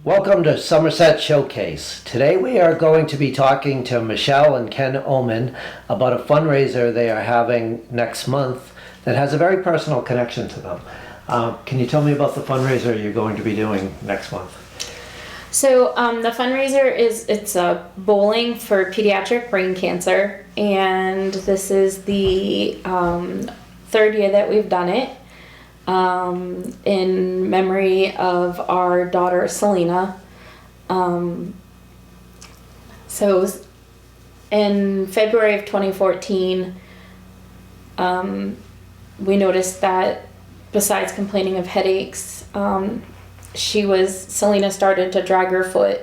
Welcome to Somerset Showcase. Today we are going to be talking to Michelle and Ken Oehman about a fundraiser they are having next month that has a very personal connection to them. Can you tell me about the fundraiser you're going to be doing next month? So the fundraiser it's a bowling for pediatric brain cancer, and this is the third year that we've done it. In memory of our daughter Selina. So it was in February of 2014, we noticed that besides complaining of headaches, Selina started to drag her foot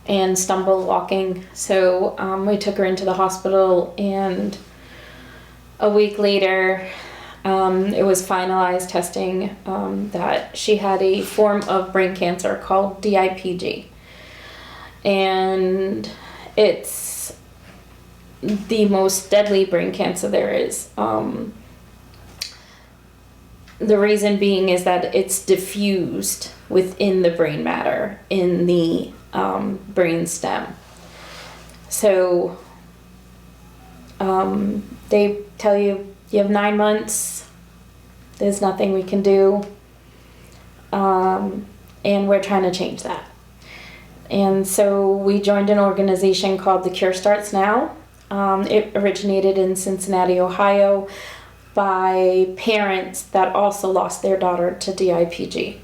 and stumble walking. So we took her into the hospital, and a week later, it was finalized testing that she had a form of brain cancer called DIPG. And it's the most deadly brain cancer there is. The reason being is that it's diffused within the brain matter in the brain stem. So they tell you have 9 months, there's nothing we can do, and we're trying to change that. And so we joined an organization called The Cure Starts Now. It originated in Cincinnati, Ohio, by parents that also lost their daughter to DIPG.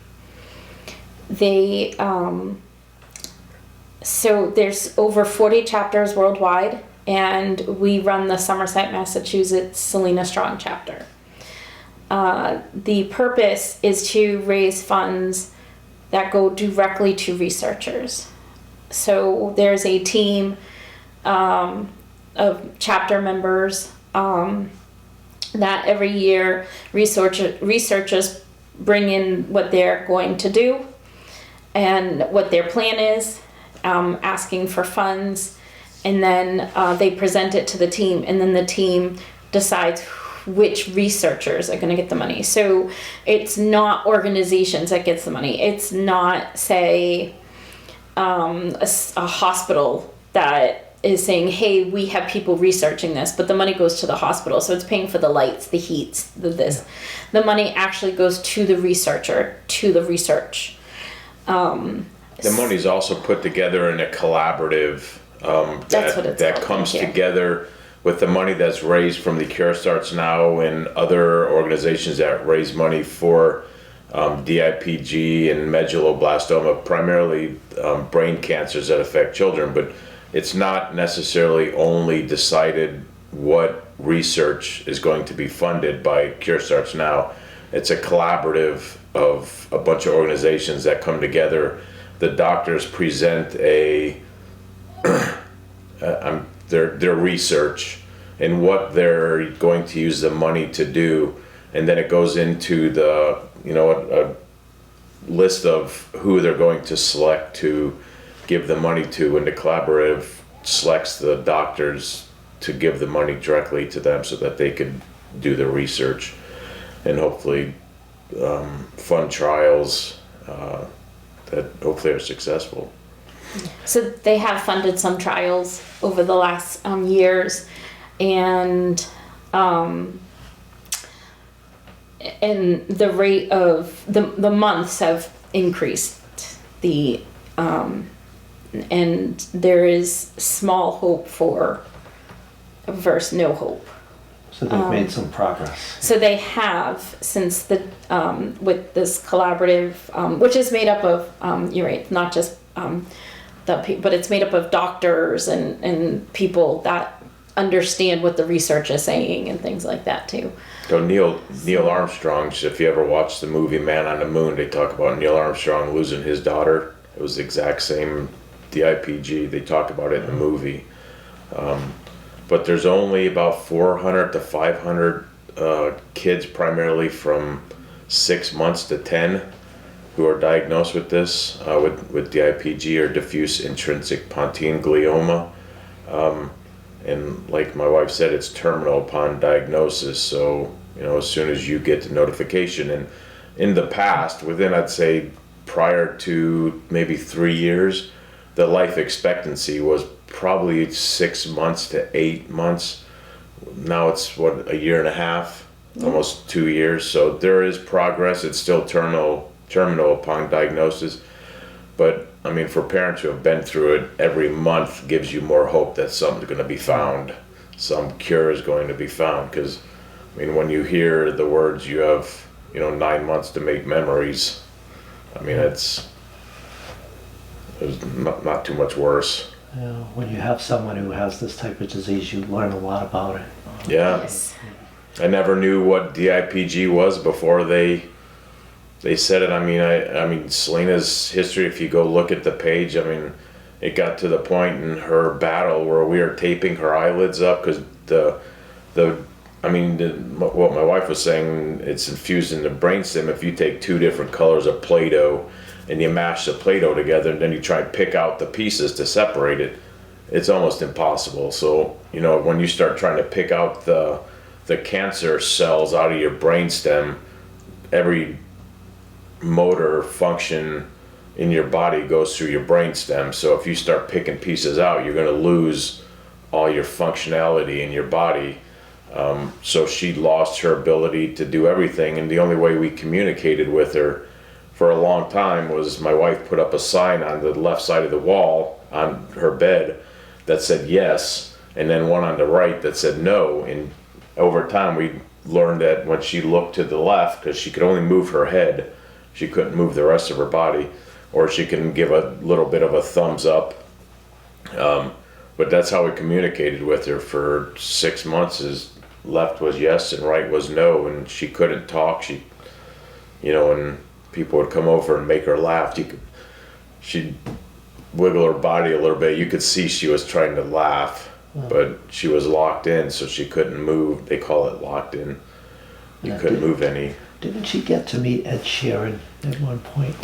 So there's over 40 chapters worldwide, and we run the Somerset, Massachusetts Selina Strong chapter. The purpose is to raise funds that go directly to researchers. So there's a team of chapter members that every year researchers bring in what they're going to do and what their plan is, asking for funds. And then they present it to the team, and then the team decides which researchers are going to get the money. So it's not organizations that gets the money. It's not, say, a hospital that is saying, hey, we have people researching this, but the money goes to the hospital. So it's paying for the lights, the heats, this. The money actually goes to the researcher, to the research. The money's also put together in a collaborative that comes together with the money that's raised from the Cure Starts Now and other organizations that raise money for DIPG and medulloblastoma, primarily brain cancers that affect children. But it's not necessarily only decided what research is going to be funded by Cure Starts Now. It's a collaborative of a bunch of organizations that come together. The doctors present their research and what they're going to use the money to do, and then it goes into a list of who they're going to select to give the money to, and the collaborative selects the doctors to give the money directly to them so that they could do the research and hopefully fund trials that hopefully are successful. So they have funded some trials over the last years, and the rate of the months have increased. And there is small hope versus no hope. So they've made some progress. So they have, since with this collaborative, which is made up of, you're right, not just but it's made up of doctors and people that understand what the research is saying and things like that too. So Neil Armstrong, if you ever watched the movie Man on the Moon, they talk about Neil Armstrong losing his daughter. It was the exact same DIPG. They talk about it in the movie. But there's only about 400 to 500 kids, primarily from 6 months to 10, who are diagnosed with this, with DIPG or diffuse intrinsic pontine glioma. And like my wife said, it's terminal upon diagnosis. So, as soon as you get the notification, and in the past, within, I'd say, prior to maybe 3 years, the life expectancy was probably 6 months to 8 months. Now it's a year and a half, almost 2 years. So there is progress. It's still terminal upon diagnosis. But I mean, for parents who have been through it, every month gives you more hope that something's going to be found. Some cure is going to be found. Because, I mean, when you hear the words, you have, 9 months to make memories, I mean, it's not too much worse. When you have someone who has this type of disease, you learn a lot about it. Yeah. Yes. I never knew what DIPG was before they said it. I mean, Selina's history, if you go look at the page, I mean, it got to the point in her battle where we were taping her eyelids up because what my wife was saying, it's infused in the brainstem. If you take 2 different colors of Play-Doh and you mash the Play-Doh together and then you try and pick out the pieces to separate it, it's almost impossible. So, when you start trying to pick out the cancer cells out of your brainstem, every motor function in your body goes through your brainstem. So if you start picking pieces out, you're going to lose all your functionality in your body. So she lost her ability to do everything, and the only way we communicated with her for a long time was my wife put up a sign on the left side of the wall on her bed that said yes, and then one on the right that said no. And over time we learned that when she looked to the left, because she could only move her head, she couldn't move the rest of her body, or she can give a little bit of a thumbs up. But that's how we communicated with her for 6 months. Is left was yes and right was no, and she couldn't talk. She, and people would come over and make her laugh. She'd wiggle her body a little bit. You could see she was trying to laugh, but she was locked in, so she couldn't move. They call it locked in. You couldn't move any. Didn't she get to meet Ed Sheeran at one point?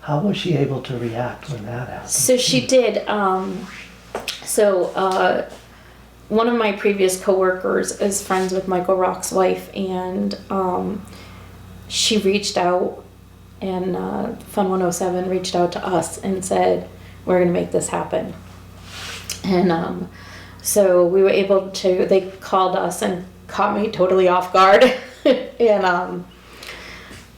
How was she able to react when that happened? So she did. One of my previous coworkers is friends with Michael Rock's wife, and she reached out, and Fun 107 reached out to us and said, "We're going to make this happen." And so we were able to. They called us and caught me totally off guard. And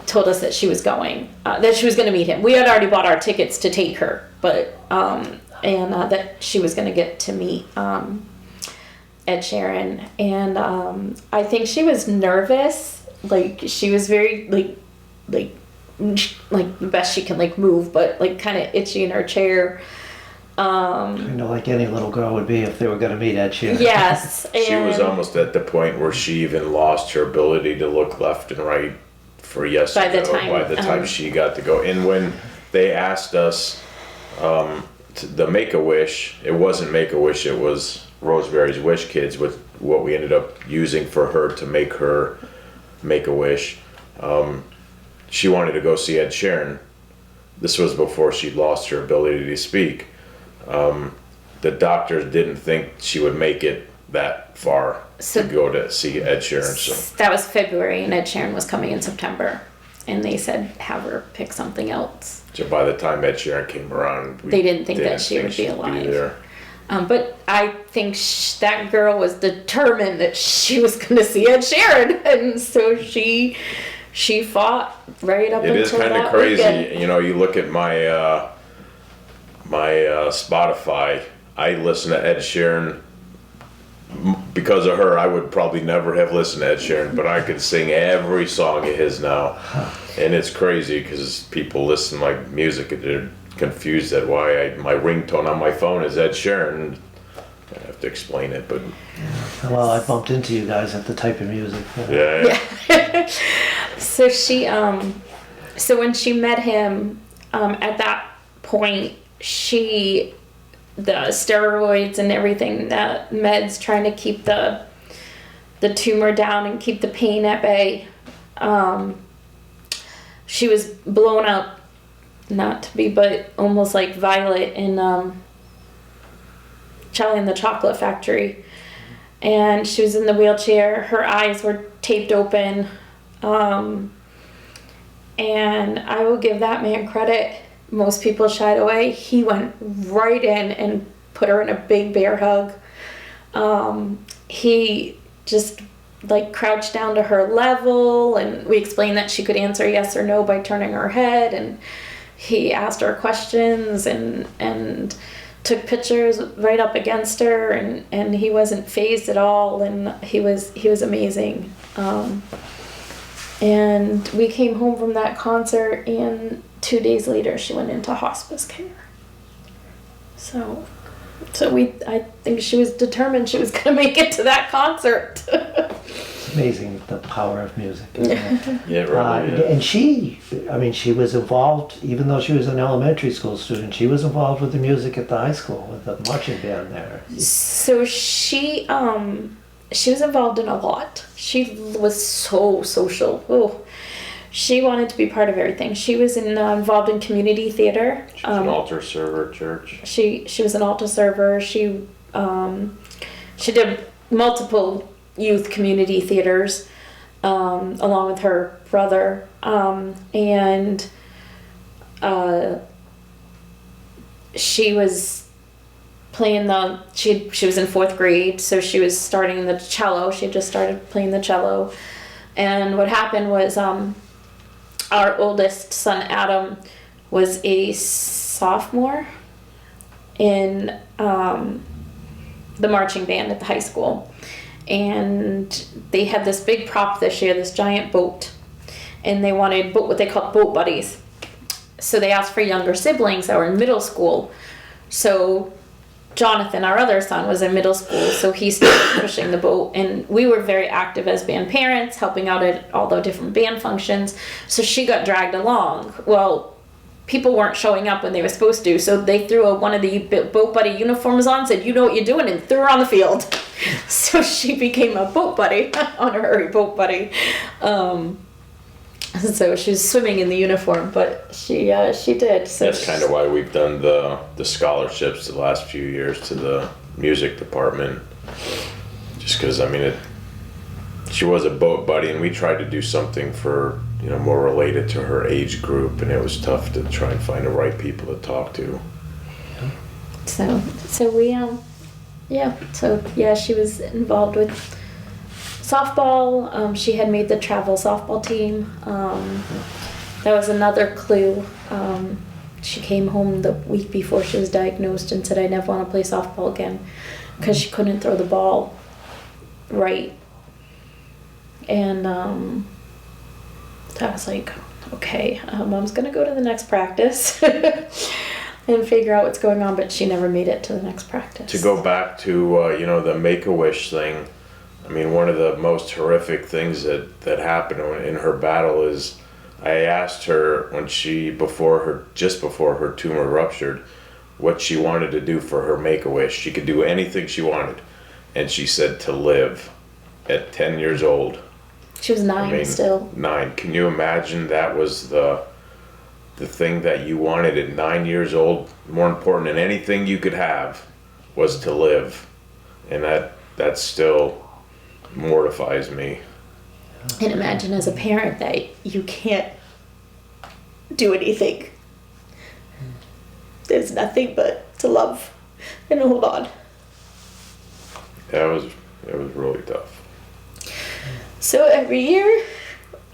told us that she was going to meet him. We had already bought our tickets to take her, but that she was going to get to meet Ed Sheeran. And I think she was nervous. Like, she was very like the best she can move, but kind of itchy in her chair. Kind of like any little girl would be if they were going to meet Ed Sheeran. Yes. She was almost at the point where she even lost her ability to look left and right for yes by and the no by the time she got to go. And when they asked us the Make-A-Wish, it wasn't Make-A-Wish, it was Rosemary's Wish Kids, with what we ended up using for her to make her Make-A-Wish. She wanted to go see Ed Sheeran. This was before she lost her ability to speak. The doctors didn't think she would make it that far to go to see Ed Sheeran. So that was February, and Ed Sheeran was coming in September, and they said have her pick something else. So by the time Ed Sheeran came around, they didn't think that she would be alive. But I think that girl was determined that she was going to see Ed Sheeran, and so she fought right up until that weekend. It is kind of crazy. You look at my Spotify, I listen to Ed Sheeran. Because of her, I would probably never have listened to Ed Sheeran, but I could sing every song of his now. And it's crazy because people listen to my music and they're confused at why my ringtone on my phone is Ed Sheeran. I have to explain it, but... Well, I bumped into you guys at the type of music. Yeah. So she, so when she met him, at that point, the steroids and everything, that meds trying to keep the tumor down and keep the pain at bay. She was blown up, not to be, but almost like Violet in Charlie and the Chocolate Factory. And she was in the wheelchair. Her eyes were taped open. And I will give that man credit. Most people shied away. He went right in and put her in a big bear hug. He just like crouched down to her level, and we explained that she could answer yes or no by turning her head, and he asked her questions and took pictures right up against her, and he wasn't fazed at all, and he was amazing. And we came home from that concert, and 2 days later she went into hospice care. So I think she was determined she was going to make it to that concert. It's amazing the power of music. Isn't it? Yeah, really. Yeah. And she was involved, even though she was an elementary school student, she was involved with the music at the high school, with the marching band there. So she was involved in a lot. She was so social. Oh, she wanted to be part of everything. She was involved in community theater. She was an altar server at church. She was an altar server. She did multiple youth community theaters along with her brother, and she was playing she was in 4th grade, so she was starting the cello. She had just started playing the cello, and what happened was our oldest son Adam was a sophomore in the marching band at the high school, and they had this big prop this year, this giant boat, and they wanted what they called boat buddies. So they asked for younger siblings that were in middle school. So Jonathan, our other son, was in middle school, so he started pushing the boat, and we were very active as band parents, helping out at all the different band functions, so she got dragged along. Well, people weren't showing up when they were supposed to, so they threw one of the boat buddy uniforms on, said, "You know what you're doing," and threw her on the field. So she became a boat buddy, honorary boat buddy. So she was swimming in the uniform, but she did. So that's kind of why we've done the scholarships the last few years to the music department. Just because, she was a boat buddy, and we tried to do something for, more related to her age group, and it was tough to try and find the right people to talk to. So she was involved with softball. She had made the travel softball team. That was another clue. She came home the week before she was diagnosed and said, "I never want to play softball again," because she couldn't throw the ball right. And I was like, okay, Mom's gonna go to the next practice and figure out what's going on, but she never made it to the next practice. To go back to the Make-A-Wish thing, one of the most horrific things that happened in her battle is, I asked her when just before her tumor ruptured, what she wanted to do for her Make-A-Wish. She could do anything she wanted, and she said to live at 10 years old. She was 9 still. 9. Can you imagine that was the thing that you wanted at 9 years old? More important than anything you could have was to live, and that still mortifies me. And imagine as a parent that you can't do anything. There's nothing but to love and hold on. It was really tough. So every year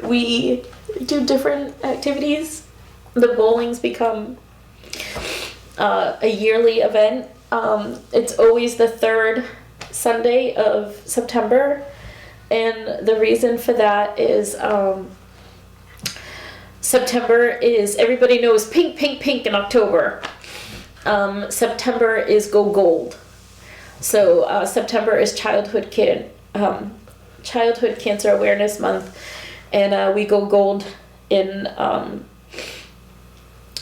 we do different activities. The bowling's become a yearly event. It's always the 3rd Sunday of September, and the reason for that is September is, everybody knows pink, pink, pink in October. September is Go Gold. So September is Childhood Cancer Awareness Month, and we go gold in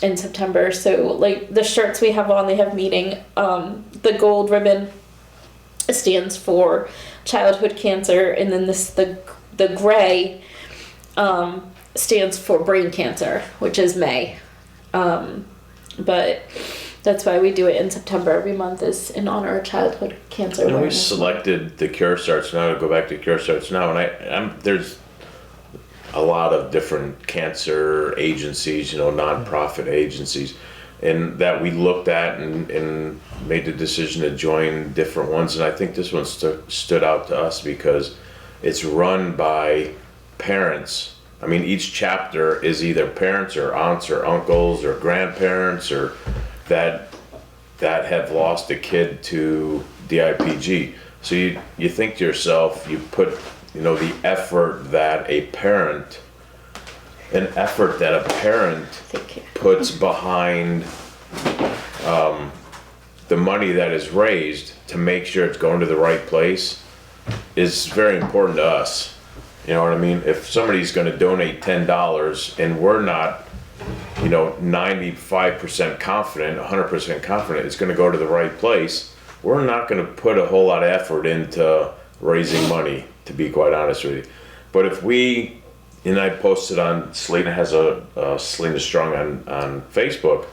September. So like the shirts we have on, they have meaning. The gold ribbon stands for childhood cancer, and then the gray stands for brain cancer, which is May. But That's why we do it in September every month, is in honor of childhood cancer And we awareness. selected the Cure Starts Now, to go back to Cure Starts Now, and there's a lot of different cancer agencies, nonprofit agencies, and that we looked at and made the decision to join different ones. And I think this one stood out to us because it's run by parents. I mean, each chapter is either parents or aunts or uncles or grandparents or that have lost a kid to DIPG. So you think to yourself, you put the effort that a parent puts behind the money that is raised to make sure it's going to the right place is very important to us. You know what I mean? If somebody's going to donate $10 and we're not 95% confident, 100% confident it's going to go to the right place, we're not going to put a whole lot of effort into raising money, to be quite honest with you. But if I posted on, Selina has a Selina Strong on Facebook,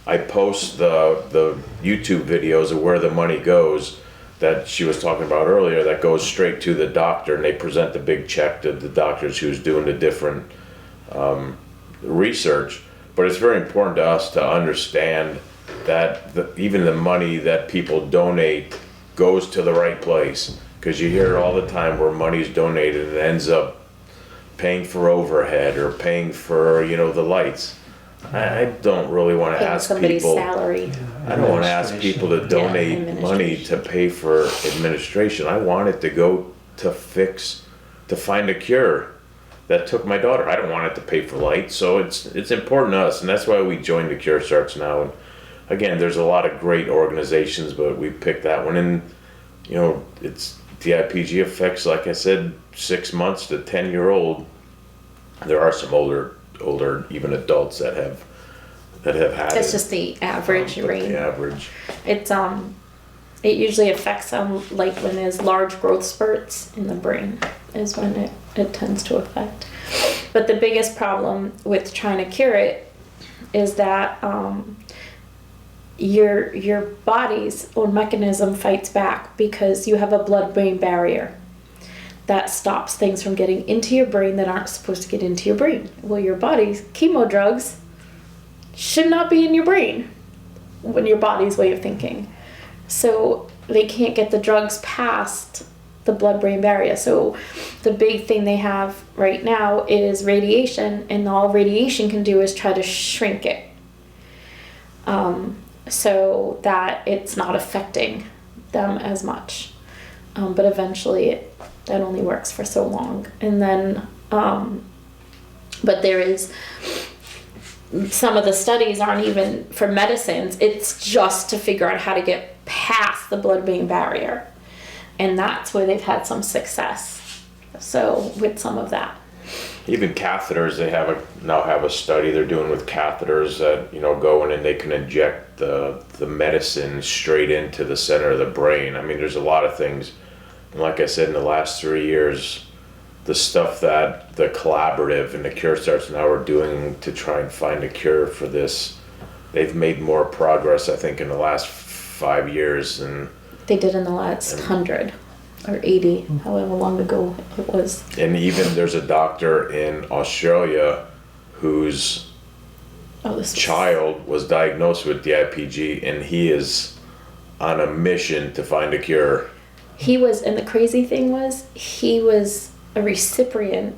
I post the YouTube videos of where the money goes that she was talking about earlier, that goes straight to the doctor, and they present the big check to the doctors who's doing the different research. But it's very important to us to understand that even the money that people donate goes to the right place, because you hear all the time where money's donated and it ends up paying for overhead or paying for the lights. I don't really want to ask somebody's people. salary. I don't want to ask people to donate money to pay for administration. I want it to go to find a cure that took my daughter. I don't want it to pay for lights. So it's important to us, and that's why we joined the Cure Starts Now. And again, there's a lot of great organizations, but we picked that one. And it's DIPG affects, like I said, 6 months to 10-year-old. There are some older even adults that have had That's it. just the average range. The average. It's it usually affects like when there's large growth spurts in the brain is when it tends to affect. But the biggest problem with trying to cure it is that your body's own mechanism fights back because you have a blood-brain barrier that stops things from getting into your brain that aren't supposed to get into your brain. Well, your body's chemo drugs should not be in your brain when your body's way of thinking. So they can't get the drugs past the blood-brain barrier. So the big thing they have right now is radiation, and all radiation can do is try to shrink it so that it's not affecting them as much. But eventually that only works for so long. And then, but there is, some of the studies aren't even for medicines, it's just to figure out how to get past the blood-brain barrier. And that's where they've had some success. So with some of that. Even catheters, they now have a study they're doing with catheters that go in and they can inject the medicine straight into the center of the brain. I mean, there's a lot of things. And like I said, in the last 3 years, the stuff that the collaborative and the Cure Starts Now are doing to try and find a cure for this, they've made more progress, I think, in the last 5 years than they did in the last 100 or 80, however long ago it was. And even there's a doctor in Australia whose child was diagnosed with DIPG, and he is on a mission to find a cure. He was, and the crazy thing was, he was a recipient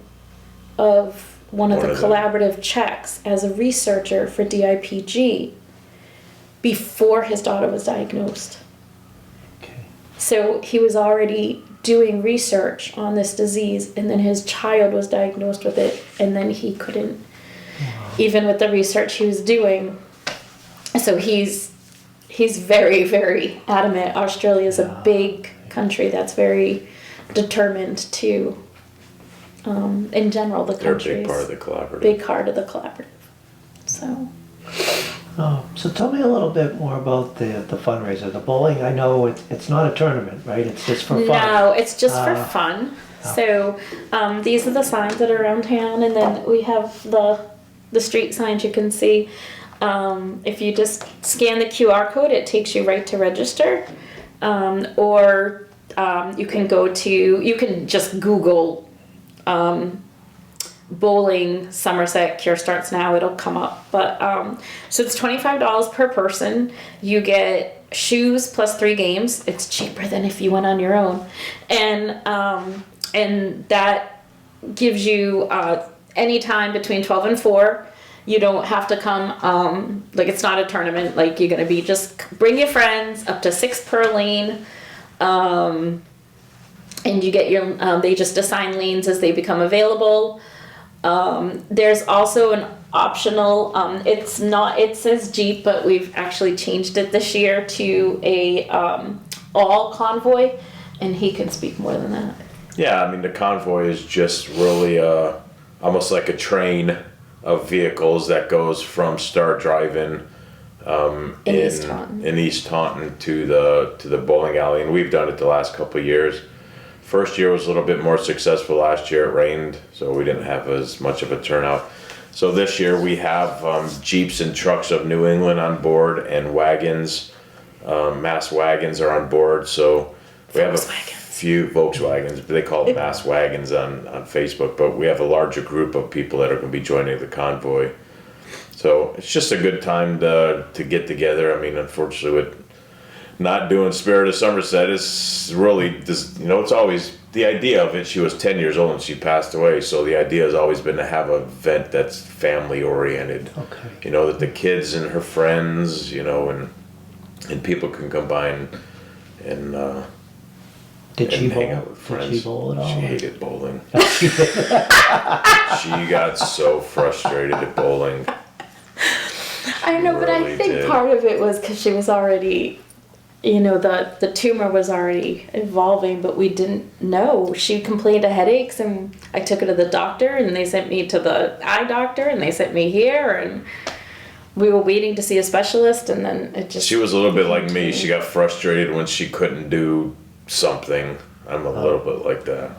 of one of the collaborative checks as a researcher for DIPG before his daughter was diagnosed. So he was already doing research on this disease, and then his child was diagnosed with it, and then he couldn't, even with the research he was doing. So he's very, very adamant. Australia is a big country that's very determined to, in general, the country. They're a big part of the collaborative. Big part of the collaborative. So. So tell me a little bit more about the fundraiser. The bowling, I know it's not a tournament, right? It's just for fun. No, it's just for fun. So these are the signs that are around town, and then we have the street signs you can see. If you just scan the QR code, it takes you right to register. Or you can just Google bowling Somerset Cure Starts Now. It'll come up. But so it's $25 per person. You get shoes plus 3 games. It's cheaper than if you went on your own, and that gives you any time between 12 and 4. You don't have to come, like it's not a tournament, like you're gonna be, just bring your friends, up to 6 per lane, and you get your, they just assign lanes as they become available. There's also an optional, it says Jeep, but we've actually changed it this year to a all Convoy, and he can speak more than that. Yeah, I mean, the Convoy is just really almost like a train of vehicles that goes from Star Drive-In in East Taunton to the bowling alley, and we've done it the last couple of years. First year was a little bit more successful. Last year it rained, so we didn't have as much of a turnout. So this year we have Jeeps and trucks of New England on board, and wagons, mass wagons are on board. So we have a few Volkswagens, but they call them mass wagons on Facebook. But we have a larger group of people that are going to be joining the Convoy. So it's just a good time to get together. I mean, unfortunately, with not doing Spirit of Somerset, is really this, it's always the idea of it. She was 10 years old and she passed away, so the idea has always been to have an event that's family oriented. Okay. That the kids and her friends, and people can combine and Did she hang bowl? out with friends. Did she bowl at all? She hated bowling. She got so frustrated at bowling. I know, but I really think did. part of it was because she was already, the tumor was already evolving, but we didn't know. She complained of headaches, and I took her to the doctor, and they sent me to the eye doctor, and they sent me here, and we were waiting to see a specialist, and then it just... She was a little bit like me. She got frustrated when she couldn't do something. I'm a little bit like that.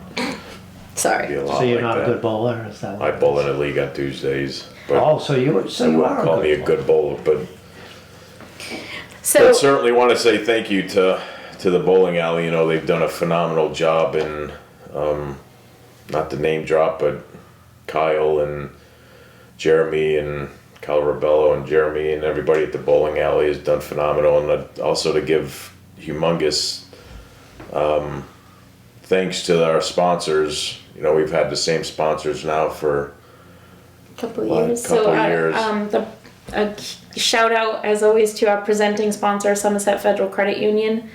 Sorry. Be a lot So you're like not that. a good bowler? Is that I bowl in a league on Tuesdays. But Oh, so you are call me a bowler. good bowler, but So, certainly want to say thank you to the bowling alley. They've done a phenomenal job in, not to name drop, but Kyle and Jeremy and Kyle Rebello and Jeremy and everybody at the bowling alley has done phenomenal. And also to give humongous thanks to our sponsors. We've had the same sponsors now for couple Well, years. couple So years. a shout out as always to our presenting sponsor, Somerset Federal Credit Union.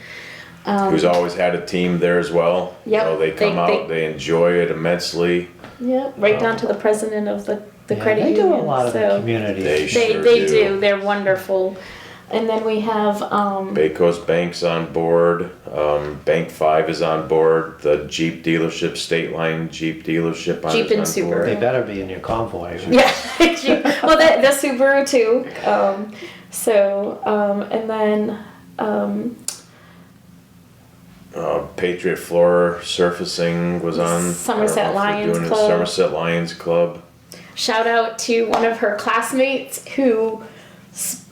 who's always had a team there as well. Yep, They come out, they enjoy it immensely. Yeah, right down to the president of the credit they union. do a lot of the So community. They sure they do. do. They're wonderful. And then we have Bay Coast Bank's on board. Bank 5 is on board. The Jeep dealership, State Line Jeep dealership Jeep is and on Subaru. board. They better be in your convoy. yeah, well the Subaru too. And then Patriot Floor Surfacing was on. Somerset Lions doing Club. Somerset Lions Club. shout out to one of her classmates who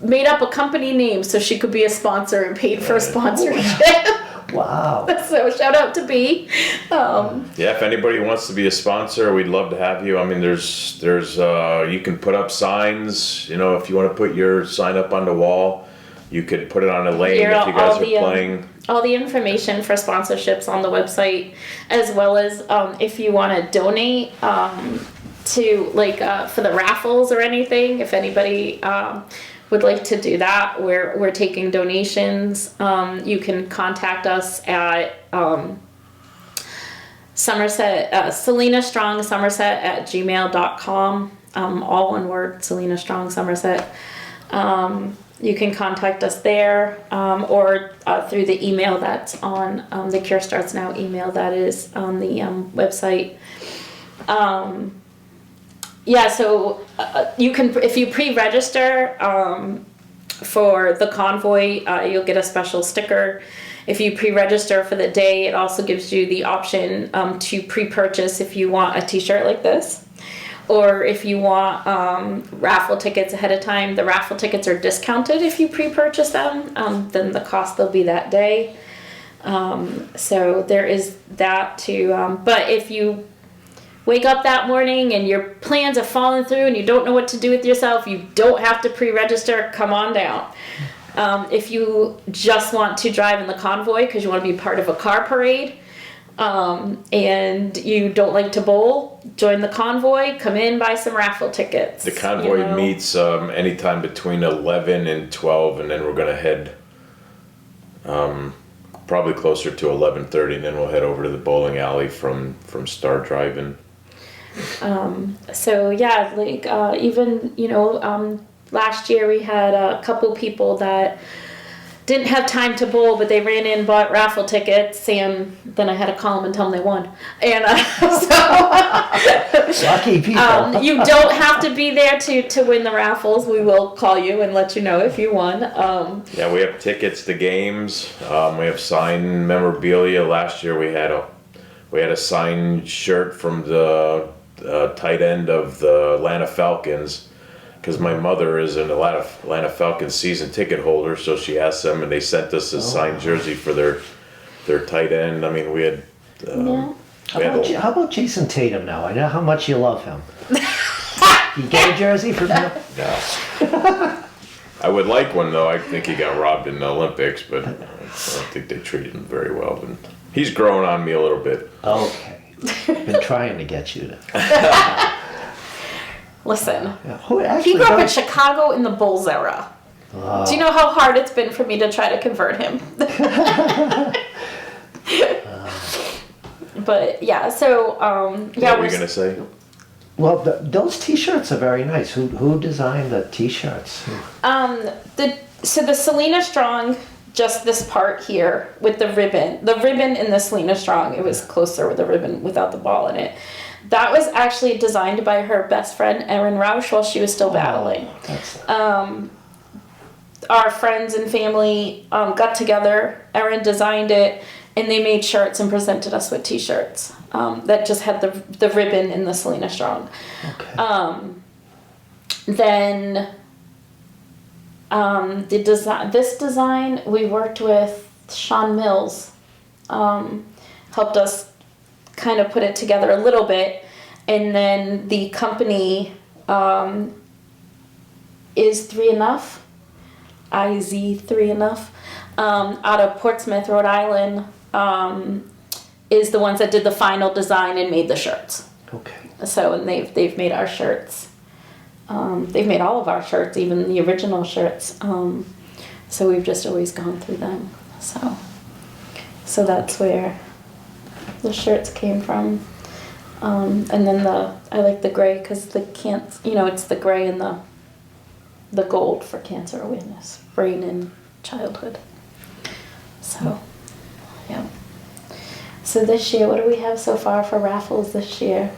made up a company name so she could be a sponsor and paid for a sponsorship. Wow. So shout out to B. Yeah, if anybody wants to be a sponsor, we'd love to have you. I mean, there's you can put up signs. If you want to put your sign up on the wall, you could put it on a lane Here, if you guys all are the, playing. all the information for sponsorships on the website, as well as if you want to donate to for the raffles or anything. If anybody would like to do that, we're taking donations. You can contact us at Somerset, Selina Strong Somerset at gmail.com. All one word, Selina Strong Somerset. You can contact us there, or through the email that's on the Cure Starts Now email that is on the website. So you can, if you pre-register for the Convoy, you'll get a special sticker. If you pre-register for the day, it also gives you the option to pre-purchase if you want a t-shirt like this, Or if you want raffle tickets ahead of time, the raffle tickets are discounted if you pre-purchase them. Then the cost they'll be that day. So there is that too. But if you wake up that morning and your plans have fallen through and you don't know what to do with yourself, you don't have to pre-register. Come on down. If you just want to drive in the convoy because you want to be part of a car parade, and you don't like to bowl, join the convoy, come in, buy some raffle tickets. The convoy meets anytime between 11 and 12, and then we're going to head probably closer to 11:30, and then we'll head over to the bowling alley from Star Drive-In. So yeah, like even, last year we had a couple people that didn't have time to bowl, but they ran in and bought raffle tickets, and then I had to call them and tell them they won. And so lucky people. You don't have to be there to win the raffles. We will call you and let you know if you won. Yeah, we have tickets to games. We have signed memorabilia. Last year we had a signed shirt from the tight end of the Atlanta Falcons. Because my mother is an Atlanta Falcons season ticket holder, so she asked them, and they sent us a signed jersey for their tight end. I mean, we had. How about Jason Tatum now? I know how much you love him. You get a jersey from him? No. I would like one though. I think he got robbed in the Olympics, but I don't think they treated him very well. But he's growing on me a little bit. Okay, been trying to get you to. Listen, Yeah. he grew up in Chicago in the Bulls era. Do you know how hard it's been for me to try to convert him? But yeah, so What were you gonna say? Well, those T-shirts are very nice. Who designed the T-shirts? The Selina Strong, just this part here with the ribbon in the Selina Strong. It was closer with the ribbon without the ball in it. That was actually designed by her best friend, Erin Rausch, while she was still battling. Our friends and family got together. Erin designed it, and they made shirts and presented us with T-shirts that just had the ribbon in the Selina Strong. Okay. Then this design, we worked with Sean Mills, helped us kind of put it together a little bit, and then the company is 3 Enough, IZ3 Enough, out of Portsmouth, Rhode Island, is the ones that did the final design and made the shirts. Okay. So, and they've made our shirts. They've made all of our shirts, even the original shirts. So we've just always gone through them. So that's where the shirts came from. And then I like the gray because it's the gray and the gold for cancer awareness, brain and childhood. So, yeah. So this year, what do we have so far for raffles this year?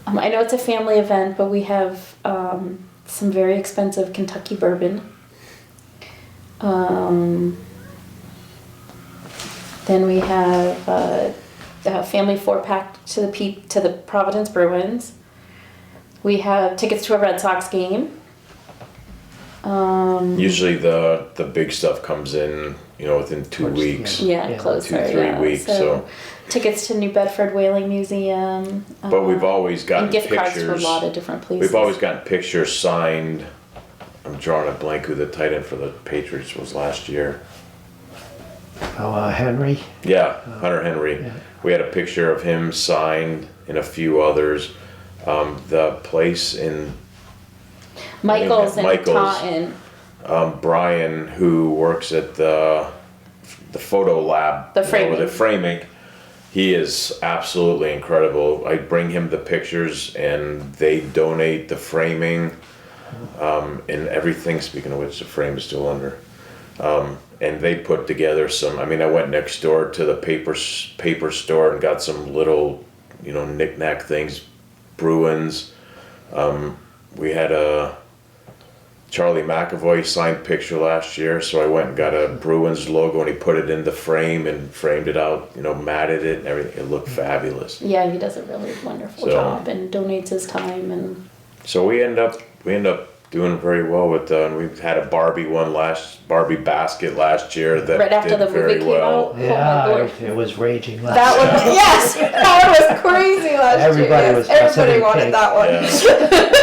I know it's a family event, but we have some very expensive Kentucky bourbon. Then we have a family 4-pack to the Providence Bruins. We have tickets to a Red Sox game. Usually the big stuff comes in, within 2 weeks. Yeah, closer. 2-3 weeks. So tickets to New Bedford Whaling Museum. But we've always gotten and gift pictures. cards for a lot of different places. We've always gotten pictures signed. I'm drawing a blank who the tight end for the Patriots was last year. Henry? Yeah, Hunter Henry. Yeah. We had a picture of him signed and a few others. The place in Michael's in Taunton. Brian, who works at the photo lab, the framing, he is absolutely incredible. I bring him the pictures, and they donate the framing and everything. Speaking of which, the frame is still under. And they put together some. I mean, I went next door to the paper store and got some little, knick-knack things, Bruins. We had Charlie McAvoy signed picture last year, so I went and got a Bruins logo and he put it in the frame and framed it out, matted it and everything. It looked fabulous. Yeah, he does a really wonderful job and donates his time and. So we end up doing very well with and we had a Barbie basket last year that right after did the movie very came well. out. Yeah, Oh my God. it was raging last That year. one, yes, that one was crazy last Everybody year. was Everybody pressing wanted cake. that one. Yeah.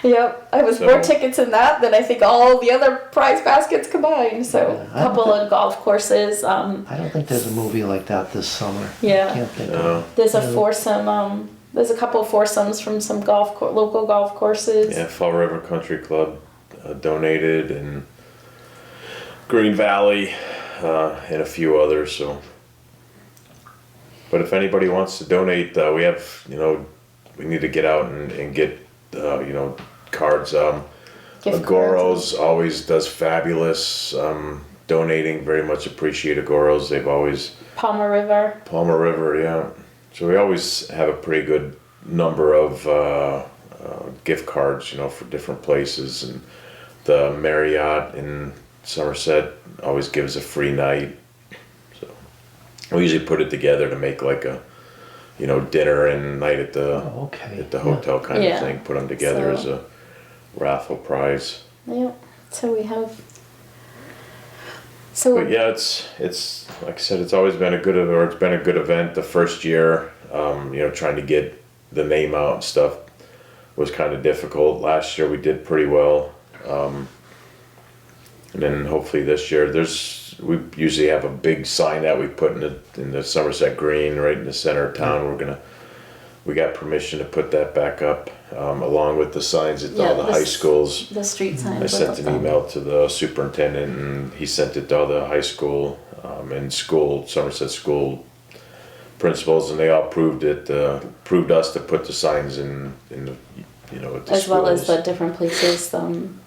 Yep, I was more tickets in that than I think all the other prize baskets combined. So Yeah, a couple of golf courses. I don't think there's a movie like that this summer. Yeah. I can't think No. of it. There's a foursome. There's a couple of foursomes from some local golf courses. Yeah, Fall River Country Club donated, and Green Valley, and a few others. So, but if anybody wants to donate, we have, we need to get out and get, cards. Gift Agoro's always does fabulous donating. Very much appreciate Agoro's. They've always Palmer River. Yeah. So we always have a pretty good number of gift cards, for different places. And the Marriott in Somerset always gives a free night. So we usually put it together to make like a, dinner and night at the hotel kind of thing. Put them together as a raffle prize. Yeah. So we have. But yeah, it's like I said, it's always been it's been a good event. The first year, trying to get the name out and stuff was kind of difficult. Last year we did pretty well, and then hopefully this year we usually have a big sign that we put in the Somerset Green right in the center of town. We got permission to put that back up, along with the signs at all the high schools. The street signs. I sent an email to the superintendent, and he sent it to all the high school and Somerset school principals, and they all approved us to put the signs in the at the as well as schools. the different places,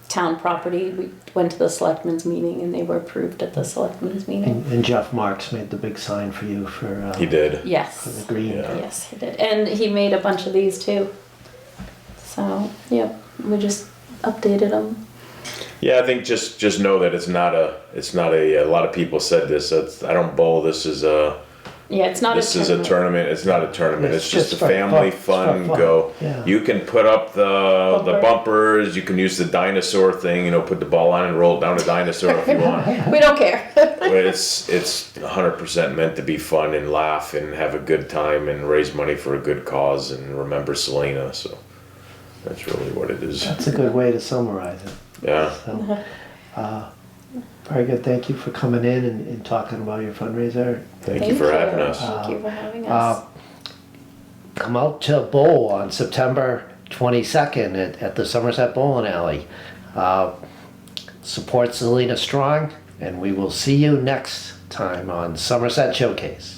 town property. We went to the selectmen's meeting and they were approved at the selectmen's meeting. And Jeff Marks made the big sign for you for. He did. Yes. For the green. Yeah. Yes, he did, and he made a bunch of these too. So we just updated them. Yeah, I think just know that it's not a lot of people said this. I don't bowl. This is a tournament. It's not a tournament. It's just a family fun. Go. Yeah. You can put up the bumpers. You can use the dinosaur thing. Put the ball on and roll it down a dinosaur if you want. We don't care. But it's 100% meant to be fun and laugh and have a good time and raise money for a good cause and remember Selina. So that's really what it is. That's a good way to summarize it. Yeah. So, very good. Thank you for coming in and talking about your fundraiser. Thank you for having us. Thank you for having us. Come out to bowl on September 22nd at the Somerset Bowling Alley. Support Selina Strong, and we will see you next time on Somerset Showcase.